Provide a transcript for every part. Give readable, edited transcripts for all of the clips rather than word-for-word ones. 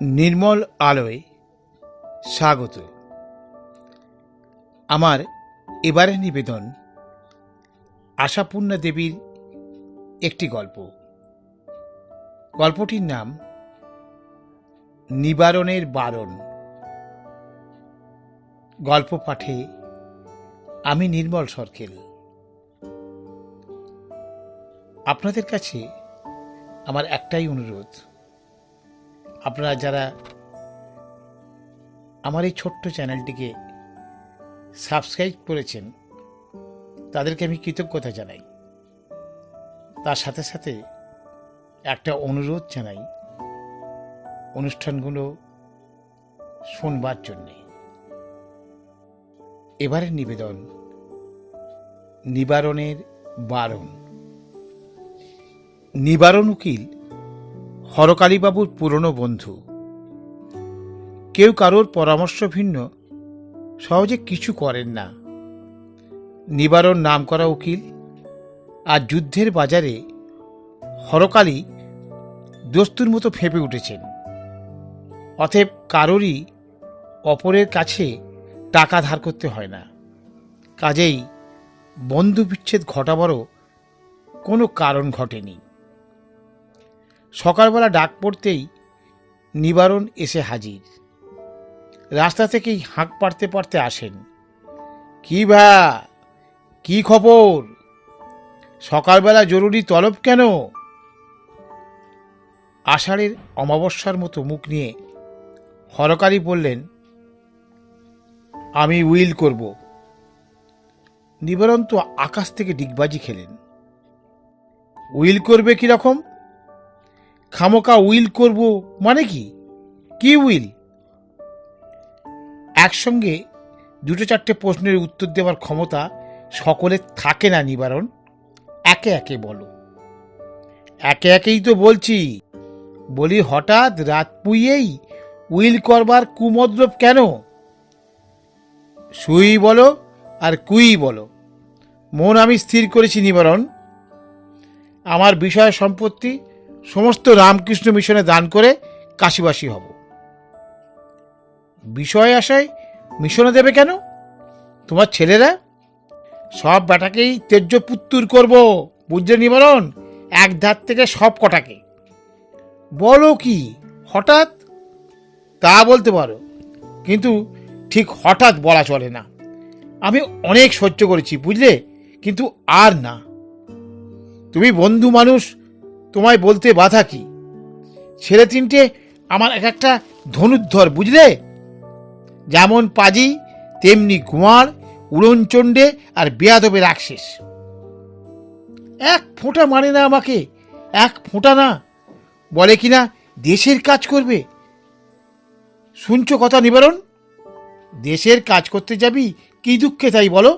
নির্মল আলোয় স্বাগত। আমার এবারের নিবেদন আশাপূর্ণা দেবীর একটি গল্প। গল্পটির নাম নিবারণের বারণ। গল্প পাঠে আমি নির্মল সরকেল। আপনাদের কাছে আমার একটাই অনুরোধ, আপনারা যারা আমার এই ছোট্ট চ্যানেলটিকে সাবস্ক্রাইব করেছেন তাদেরকে আমি কৃতজ্ঞতা জানাই। তার সাথে সাথে একটা অনুরোধ জানাই, অনুষ্ঠানগুলো শুনবার জন্যে। এবারের নিবেদন নিবারণের বারণ। নিবারণ উকিল হরকালীবাবুর পুরনো বন্ধু। কেউ কারোর পরামর্শ ভিন্ন সহজে কিছু করেন না। নিবারণ নামকরা উকিল, আর যুদ্ধের বাজারে হরকালী দস্তুর মতো ফেঁপে উঠেছেন। অতএব কারোরই অপরের কাছে টাকা ধার করতে হয় না। কাজেই বন্ধু বিচ্ছেদ ঘটাবারও কোনো কারণ ঘটেনি। সকালবেলা ডাক পড়তেই নিবারণ এসে হাজির। রাস্তা থেকেই হাঁক পাড়তে পাড়তে আসেন। কি ভা, কি খবর? সকালবেলা জরুরি তলব কেন? আষাঢ়ের অমাবস্যার মতো মুখ নিয়ে হরকালী বললেন, আমি উইল করব। নিবারণ তো আকাশ থেকে ডিগবাজি খেলেন। উইল করবে কিরকম? খামোকা উইল করব মানে কি? কি উইল? একসঙ্গে দুটো চারটে প্রশ্নের উত্তর দেওয়ার ক্ষমতা সকলের থাকে না নিবারণ। একে একে বলো। একে একেই তো বলছি। বলি, হঠাৎ রাত পুইয়েই উইল করবার কুমদ্রব কেন? সুই বলো আর কুই বলো, মন আমি স্থির করেছি নিবারণ। আমার বিষয় সম্পত্তি সমস্ত রামকৃষ্ণ মিশনে দান করে কাশিবাসী হব। বিষয় আশায় মিশনে দেবে কেন? তোমার ছেলেরা সব বেটাকেই তেজ্য পুত্তুর করব, বুঝলে নিবারণ? এক ধার থেকে সব কটাকে। বলো কি হঠাৎ? তা বলতে পারো, কিন্তু ঠিক হঠাৎ বলা চলে না। আমি অনেক সহ্য করেছি বুঝলে, কিন্তু আর না। তুমি বন্ধু মানুষ, তোমায় বলতে বাধা কি? ছেলে তিনটে আমার এক একটা ধনুর্ধর বুঝলে। যেমন পাজি তেমনি গুয়াড়, উড়নচণ্ডে আর বেয়াদবের আকশেষ। এক ফোঁটা মানে না আমাকে, এক ফোঁটা না। বলে কিনা দেশের কাজ করবে। শুনছো কথা নিবারণ? দেশের কাজ করতে যাবি কি দুঃখে তাই বলো?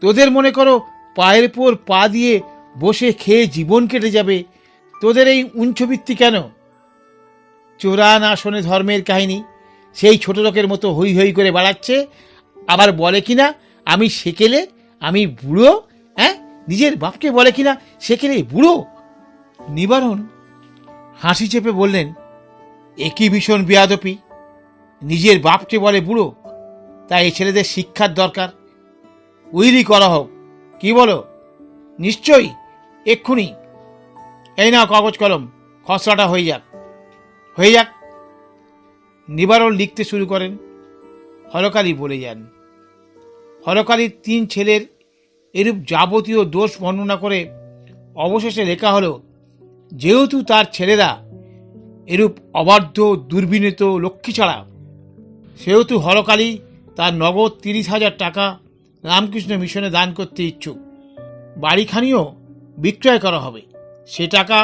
তোদের মনে করো পায়ের পর পা দিয়ে বসে খেয়ে জীবন কেটে যাবে। তোদের এই উঞ্চবৃত্তি কেন? চোরা না শোনে ধর্মের কাহিনী, সেই ছোট লোকের মতো হই হই করে বেড়াচ্ছে। আবার বলে কিনা আমি সেকেলে, আমি বুড়ো। হ্যাঁ, নিজের বাপকে বলে কিনা সেকেলে বুড়ো। নিবারণ হাসি চেপে বললেন, একই ভীষণ বেয়াদপি। নিজের বাপকে বলে বুড়ো? তাই এই ছেলেদের শিক্ষার দরকার। উইলি করা হোক, কি বলো? নিশ্চয়ই, এক্ষুনি। এই নাও কাগজ কলম, খসড়াটা হয়ে যাক। হয়ে যাক। নিবারণ লিখতে শুরু করেন। হরকালী বলে যান। হরকালীর তিন ছেলের এরূপ যাবতীয় দোষ বর্ণনা করে অবশেষে লেখা হলো, যেহেতু তার ছেলেরা এরূপ অবাধ্য, দুর্বিনীত, লক্ষ্মী ছাড়া, সেহেতু হরকালী তার নগদ 30,000 টাকা রামকৃষ্ণ মিশনে দান করতে ইচ্ছুক। বাড়িখানিও বিক্রয় করা হবে। সে টাকা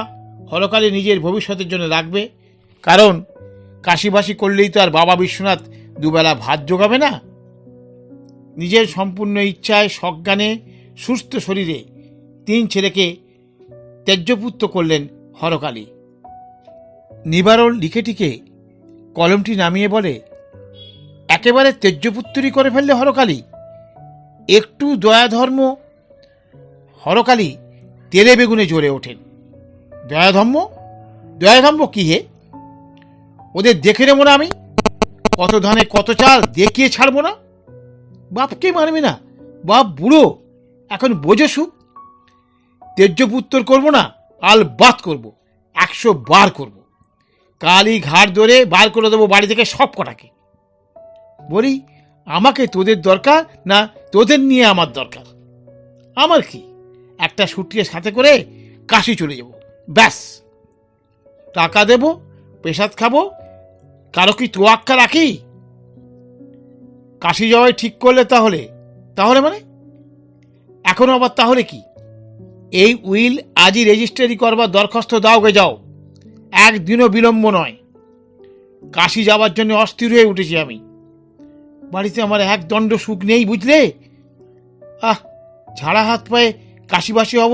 হরকালী নিজের ভবিষ্যতের জন্য রাখবে। কারণ কাশিবাসী করলেই তো আর বাবা বিশ্বনাথ দুবেলা ভাত জোগাবে না। নিজের সম্পূর্ণ ইচ্ছায়, সজ্ঞানে, সুস্থ শরীরে তিন ছেলেকে ত্যায্যপুত্র করলেন হরকালী। নিবারণ লিখে টিকে কলমটি নামিয়ে বলে, একেবারে ত্যায্যপুত্রই করে ফেললে হরকালী? একটু দয়াধর্ম? হরকালী তেলে বেগুনে জ্বলে ওঠেন। দয়াধর্ম? দয়াধর্ম কি হে? ওদের দেখে নেবো না আমি, কত ধানে কত চাল দেখিয়ে ছাড়বো না। বাপকে মানবে না, বাপ বুড়ো, এখন বোঝো সুখ। তেজ্যপুত্তর করবো না, আলবাত করবো, 100 বার করবো। কালই ঘাট ধরে বার করে দেবো বাড়ি থেকে সব কটাকে। বলি, আমাকে তোদের দরকার না তোদের নিয়ে আমার দরকার? আমার কি, একটা সুটকেস সাথে করে কাশি চলে যাব, ব্যাস। টাকা দেব, পেশাদ খাবো, কারো কি তোয়াক্কা রাখি? কাশি যাওয়াই ঠিক করলে তাহলে তাহলে মানে এখনো আবার তাহলে কি? এই উইল আজই রেজিস্ট্রি করবার দরখাস্ত দাও গে, যাও, একদিনও বিলম্ব নয়। কাশি যাওয়ার জন্য অস্থির হয়ে উঠেছি আমি। বাড়িতে আমার এক দণ্ড সুখ নেই, বুঝলে? ঝাড়া হাত পায়ে কাশিবাসী হব,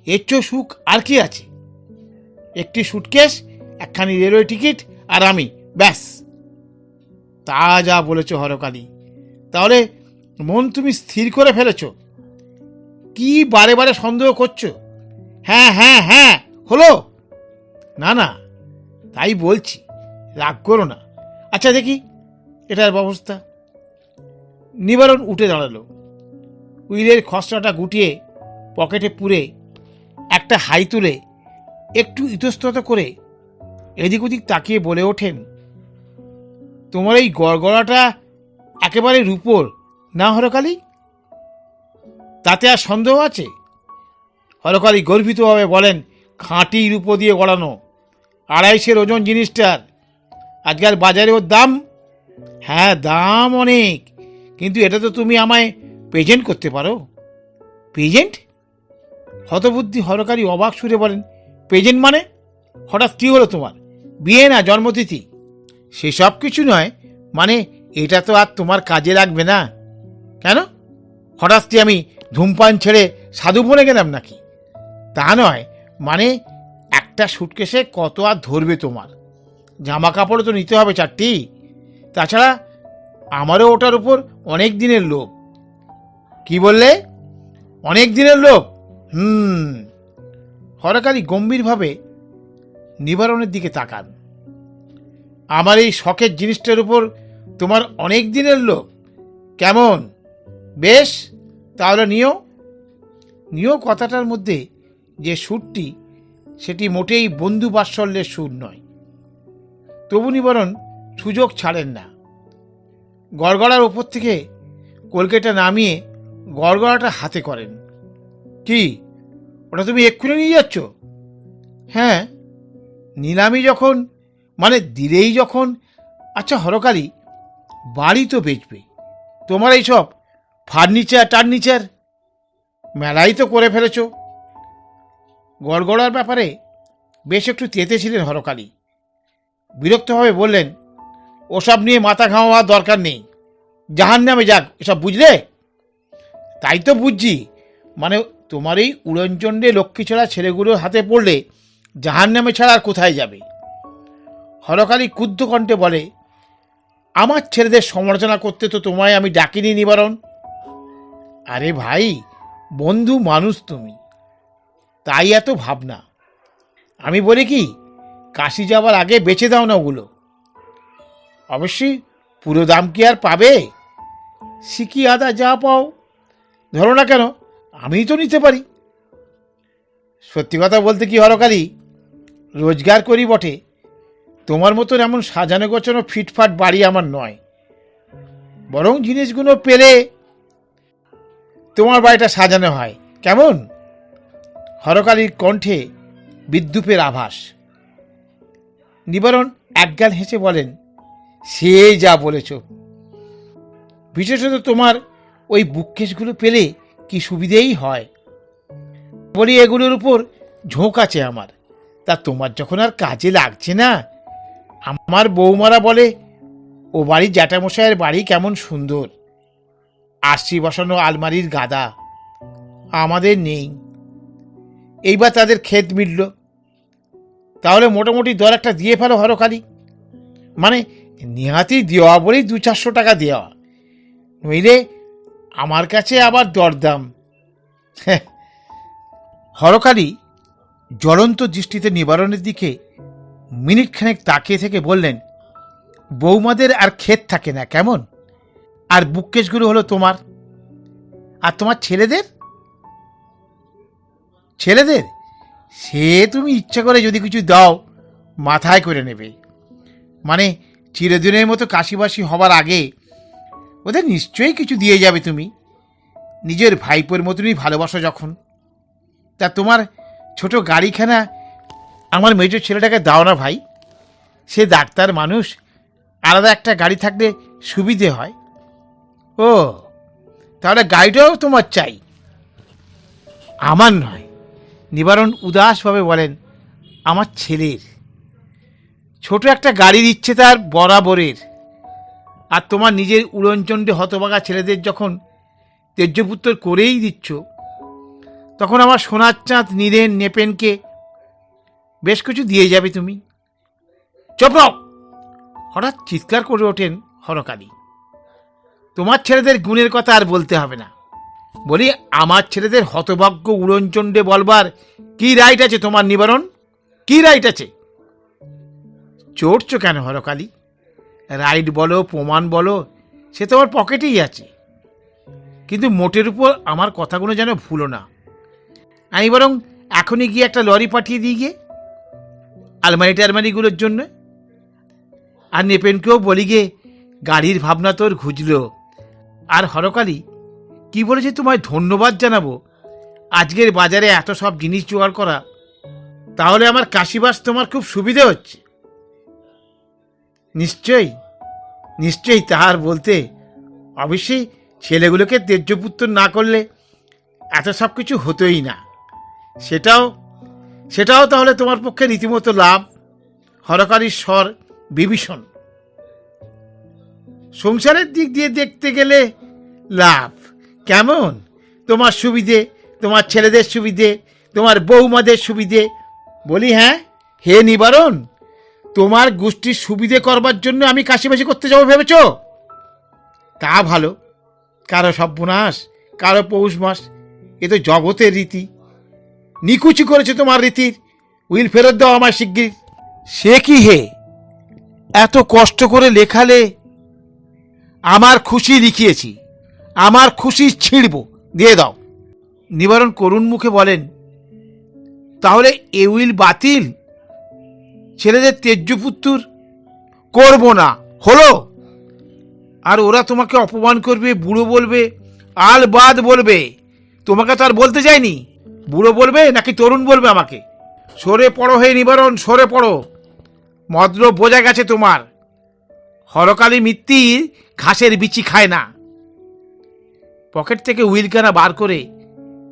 এর চেয়েও সুখ আর কি আছে? একটি সুটকেস, একখানি রেলওয়ে টিকিট, আর আমি, ব্যাস। তা যা বলেছ হরকালী, তাহলে মন তুমি স্থির করে ফেলেছ? কি বারে বারে সন্দেহ করছো? হ্যাঁ হ্যাঁ হ্যাঁ হলো না? না, তাই বলছি, রাগ করো না। আচ্ছা দেখি এটার ব্যবস্থা। নিবারণ উঠে দাঁড়ালো, উইলের খসড়াটা গুটিয়ে পকেটে পুরে একটা হাই তুলে একটু ইতস্তত করে এদিক ওদিক তাকিয়ে বলে ওঠেন, তোমার এই গড়গড়াটা একেবারে রূপোর না হরকালী? তাতে আর সন্দেহ আছে? হরকালী গর্বিতভাবে বলেন, খাঁটি রূপো দিয়ে গড়ানো, 250 ওজন জিনিসটার। আজকাল বাজারে ওর দাম? হ্যাঁ, দাম অনেক, কিন্তু এটা তো তুমি আমায় প্রেজেন্ট করতে পারো। প্রেজেন্ট? হতবুদ্ধি হরকালী অবাক সুরে বলেন, প্রেজেন্ট মানে? হঠাৎ কী হলো তোমার? বিয়ে না জন্মতিথি? সেসব কিছু নয়, মানে এটা তো আর তোমার কাজে লাগবে না। কেন? হঠাৎ কি আমি ধূমপান ছেড়ে সাধু বনে গেলাম নাকি? তা নয়, মানে একটা সুটকেসে কত আর ধরবে তোমার? জামা কাপড়ও তো নিতে হবে 4টি। তাছাড়া আমারও ওটার উপর অনেক দিনের লোভ। কি বললে? অনেক দিনের লোভ? হরকালী গম্ভীরভাবে নিবারণের দিকে তাকান। আমার এই শখের জিনিসটার উপর তোমার অনেক দিনের লোভ? কেমন? বেশ, তাহলে নিও। নিও কথাটার মধ্যে যে সুরটি, সেটি মোটেই বন্ধু বাৎসল্যের সুর নয়। তবু নিবারণ সুযোগ ছাড়েন না। গড়গড়ার ওপর থেকে কলকেটা নামিয়ে গড়গড়াটা হাতে করেন। কি, ওটা তুমি এক্ষুনি নিয়ে যাচ্ছ? হ্যাঁ, নিলামি যখন, মানে দিলেই যখন। আচ্ছা হরকালী, বাড়ি তো বেচবে, তোমার এইসব ফার্নিচার টার্নিচার মেলাই তো করে ফেলেছ। গড়গড়ার ব্যাপারে বেশ একটু তেতে ছিলেন হরকালী। বিরক্তভাবে বললেন, ওসব নিয়ে মাথা ঘামাবার দরকার নেই, জাহান্নামে যাক এসব, বুঝলে? তাই তো বুঝছি, মানে তোমার এই উড়নচণ্ডে লক্ষ্মীছাড়া ছেলেগুলোর হাতে পড়লে জাহান্নামে ছাড়া আর কোথায় যাবে? হরকালী ক্ষুব্ধ কণ্ঠে বলে, আমার ছেলেদের সমালোচনা করতে তো তোমায় আমি ডাকিনি নিবারণ। আরে ভাই, বন্ধু মানুষ তুমি, তাই এত ভাবনা। আমি বলি কি, কাশি যাওয়ার আগে বেচে দাও না ওগুলো। অবশ্যই পুরো দাম কি আর পাবে? সিকি আদা যা পাও ধরো না কেন, আমিই তো নিতে পারি। সত্যি কথা বলতে কি হরকালী, রোজগার করি বটে, তোমার মতন এমন সাজানো গোছানো ফিটফাট বাড়ি আমার নয়। বরং জিনিসগুলো পেলে তোমার বাড়িটা সাজানো হয় কেমন? হরকালীর কণ্ঠে বিদ্যুপের আভাস। নিবারণ একগাল হেসে বলেন, সে যা বলেছ। বিশেষত তোমার ওই বুককেসগুলো পেলে কি সুবিধেই হয়। বলি, এগুলোর উপর ঝোঁক আছে আমার, তা তোমার যখন আর কাজে লাগছে না। আমার বৌমারা বলে, ও বাড়ির জ্যাঠামশাইয়ের বাড়ি কেমন সুন্দর, আরশি বসানো আলমারির গাদা, আমাদের নেই। এইবার তাদের ক্ষেত মিটল, তাহলে মোটামুটি দর একটা দিয়ে ফেলো হরকালী। মানে নিহাতি দেওয়া বলেই 200-400 টাকা দেওয়া, নইলে আমার কাছে আবার দরদাম। হরকালী জ্বলন্ত দৃষ্টিতে নিবারণের দিকে মিনিটখানেক তাকিয়ে থেকে বললেন, বৌমাদের আর ক্ষেত থাকে না কেমন, আর বুককেশগুলো হলো তোমার। আর তোমার ছেলেদের ছেলেদের সে তুমি ইচ্ছা করে যদি কিছু দাও মাথায় করে নেবে, মানে চিরদিনের মতো কাশিবাসী হবার আগে ওদের নিশ্চয়ই কিছু দিয়ে যাবে তুমি। নিজের ভাইপোর মতনই ভালোবাসো যখন, তা তোমার ছোট গাড়িখানা আমার মেজর ছেলেটাকে দাও না ভাই। সে ডাক্তার মানুষ, আলাদা একটা গাড়ি থাকলে সুবিধে হয়। ও, তাহলে গাড়িটাও তোমার চাই? আমার নয়, নিবারণ উদাসভাবে বলেন, আমার ছেলের। ছোট একটা গাড়ির ইচ্ছে তার বরাবরের। আর তোমার নিজের উড়নচণ্ডী হতভাগা ছেলেদের যখন তেজ্যপুত্র করেই দিচ্ছ, তখন আমার সোনার চাঁদ নীরেন নেপেনকে বেশ কিছু দিয়ে যাবে তুমি। চুপ! হঠাৎ চিৎকার করে ওঠেন হরকালী। তোমার ছেলেদের গুণের কথা আর বলতে হবে না। বলি, আমার ছেলেদের হতভাগ্য উড়নচণ্ডে বলবার কি রাইট আছে তোমার নিবারণ? কি রাইট আছে? চড়ছ কেন হরকালী? রাইট বলো, প্রমাণ বলো, সে তোমার পকেটেই আছে। কিন্তু মোটের উপর আমার কথাগুলো যেন ভুলো না। আমি বরং এখনই গিয়ে একটা লরি পাঠিয়ে দিই গিয়ে আলমারি টালমারিগুলোর জন্য। আর নেপেনকেও বলি গে, গাড়ির ভাবনা তোর ঘুচল। আর হরকালী, কি বলেছে তোমায় ধন্যবাদ জানাবো আজকের বাজারে এত সব জিনিস জোগাড় করা? তাহলে আমার কাশিবাস তোমার খুব সুবিধে হচ্ছে। নিশ্চয়ই নিশ্চয়ই, তাহার বলতে অবশ্যই ছেলেগুলোকে তেজ্যপুত্র না করলে এত সব কিছু হতোই না। সেটাও তাহলে তোমার পক্ষে রীতিমতো লাভ। হরকালীর স্বর বিভীষণ। সংসারের দিক দিয়ে দেখতে গেলে লাভ কেমন? তোমার সুবিধে, তোমার ছেলেদের সুবিধে, তোমার বৌমাদের সুবিধে। বলি, হ্যাঁ হে নিবারণ, তোমার গোষ্ঠীর সুবিধে করবার জন্য আমি কাশিবাসি করতে যাবো ভেবেছ? তা ভালো। কারো সর্বনাশ, কারো পৌষ মাস, এ তো জগতের রীতি। নিকুচি করেছে তোমার রীতির। উইল ফেরত দাও আমার শিগগির। সে কি হে, এত কষ্ট করে লেখালে? আমার খুশি লিখিয়েছি, আমার খুশি ছিঁড়ব, দিয়ে দাও। নিবারণ করুণ মুখে বলেন, তাহলে এ উইল বাতিল? ছেলেদের তেজ্যপুত্র করব না, হলো? আর ওরা তোমাকে অপমান করবে, বুড়ো বলবে, আলবাদ বলবে। তোমাকে তো আর বলতে যায়নি। বুড়ো বলবে নাকি তরুণ বলবে আমাকে? সরে পড়ো হে নিবারণ, সরে পড়ো। মতলব বোঝা গেছে তোমার। হরকালী মিত্তির ঘাসের বিচি খায় না। পকেট থেকে উইলখানা বার করে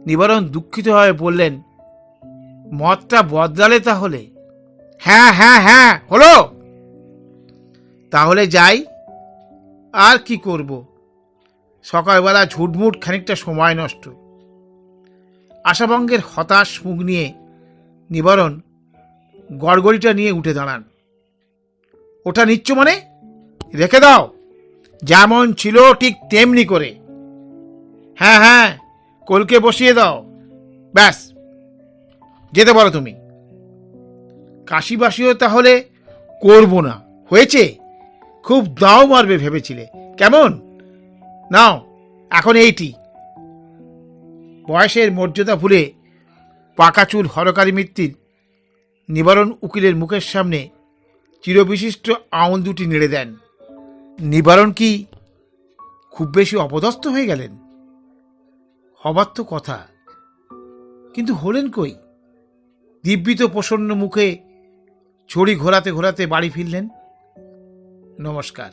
নিবারণ দুঃখিত হয়ে বললেন, মতটা বদলালে তাহলে? হ্যাঁ হ্যাঁ হ্যাঁ, হলো। তাহলে যাই, আর কি করব? সকালবেলা ঝুটমুট খানিকটা সময় নষ্ট। আশাভঙ্গের হতাশ মুখ নিয়ে নিবারণ গড়গড়িটা নিয়ে উঠে দাঁড়ান। ওটা নিচ্ছ মানে? রেখে দাও, যেমন ছিল ঠিক তেমনি করে। হ্যাঁ হ্যাঁ, কলকে বসিয়ে দাও, ব্যাস যেতে পারো তুমি। কাশিবাসীও তাহলে করব না, হয়েছে? খুব দাও মারবে ভেবেছিলে, কেমন? নাও এখন এইটি। বয়সের মর্যাদা ভুলে পাকা চুল হরকালী মিত্তির নিবারণ উকিলের মুখের সামনে চিরবিশিষ্ট আঙুল দুটি নেড়ে দেন। নিবারণ কি খুব বেশি অপদস্থ হয়ে গেলেন? হবার তো কথা, কিন্তু হলেন কই? দিব্যিত প্রসন্ন মুখে ছড়ি ঘোরাতে ঘোরাতে বাড়ি ফিরলেন। নমস্কার।